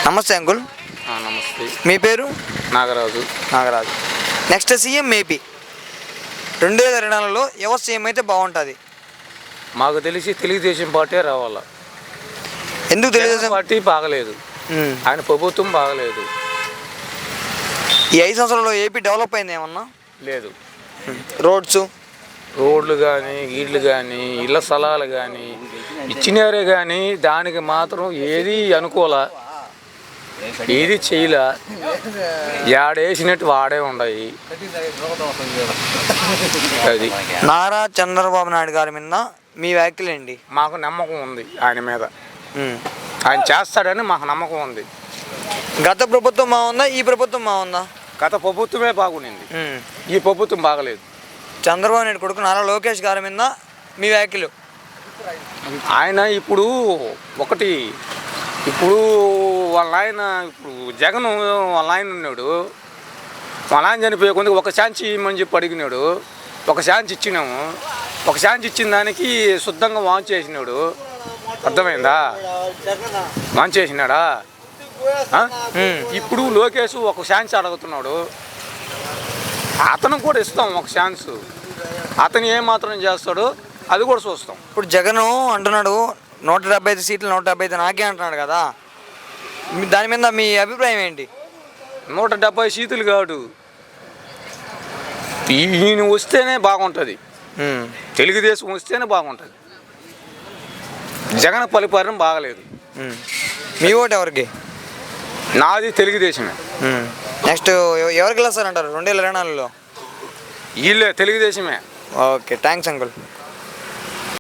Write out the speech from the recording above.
నమస్తే అంకుల్. నమస్తే. మీ పేరు? నాగరాజు. నెక్స్ట్ సీఎం ఏపీ 2024లో ఎవరు సీఎం అయితే బాగుంటుంది? మాకు తెలిసి తెలుగుదేశం పార్టీ రావాలా. ఎందుకు తెలుగుదేశం పార్టీ బాగలేదు, ఆయన ప్రభుత్వం బాగలేదు. ఈ 5 సంవత్సరాల్లో ఏపీ డెవలప్ అయింది ఏమన్నా? లేదు. రోడ్లు కానీ గీడ్లు కానీ ఇళ్ల స్థలాలు కానీ ఇచ్చినారే కానీ దానికి మాత్రం ఏది అనుకోలే, ఏది చేయలే. ఏడేసినట్టు వాడే ఉన్నాయి. అది నారా చంద్రబాబు నాయుడు గారి మీద మీ వ్యాఖ్యలు ఏంటి? మాకు నమ్మకం ఉంది ఆయన మీద, ఆయన చేస్తాడని మాకు నమ్మకం ఉంది. గత ప్రభుత్వం బాగుందా, ఈ ప్రభుత్వం బాగుందా? గత ప్రభుత్వమే బాగుండింది, ఈ ప్రభుత్వం బాగలేదు. చంద్రబాబు నాయుడు కొడుకు నారా లోకేష్ గారి మీద మీ వ్యాఖ్యలు? ఆయన ఇప్పుడు వాళ్ళ ఆయన జగన్ వాళ్ళ ఆయన ఉన్నాడు. వాళ్ళ ఆయన చనిపోయే కొందుకు ఒక ఛాన్స్ ఇవ్వమని చెప్పి అడిగినాడు. ఒక ఛాన్స్ ఇచ్చినాము. ఒక ఛాన్స్ ఇచ్చిన దానికి శుద్ధంగా వాన్ చేసినాడు. అర్థమైందా? వాన్ చేసినాడా? ఇప్పుడు లోకేష్ ఒక ఛాన్స్ అడుగుతున్నాడు. అతను కూడా ఇస్తాం ఒక ఛాన్స్. అతను ఏమాత్రం చేస్తాడో అది కూడా చూస్తాం. ఇప్పుడు జగన్ అంటున్నాడు 175 సీట్లు 175 నాకే అంటున్నాడు కదా, దాని మీద మీ అభిప్రాయం ఏంటి? 170 సీట్లు కాదు, ఈయన వస్తేనే బాగుంటుంది. తెలుగుదేశం వస్తేనే బాగుంటుంది. జగన్ పరిపాలన బాగలేదు. మీ ఓటు ఎవరికి? నాది తెలుగుదేశమే. నెక్స్ట్ ఎవరికి వెళ్ళొస్తారంటారు 2024లో? వీళ్ళే తెలుగుదేశమే. Okay, thanks uncle.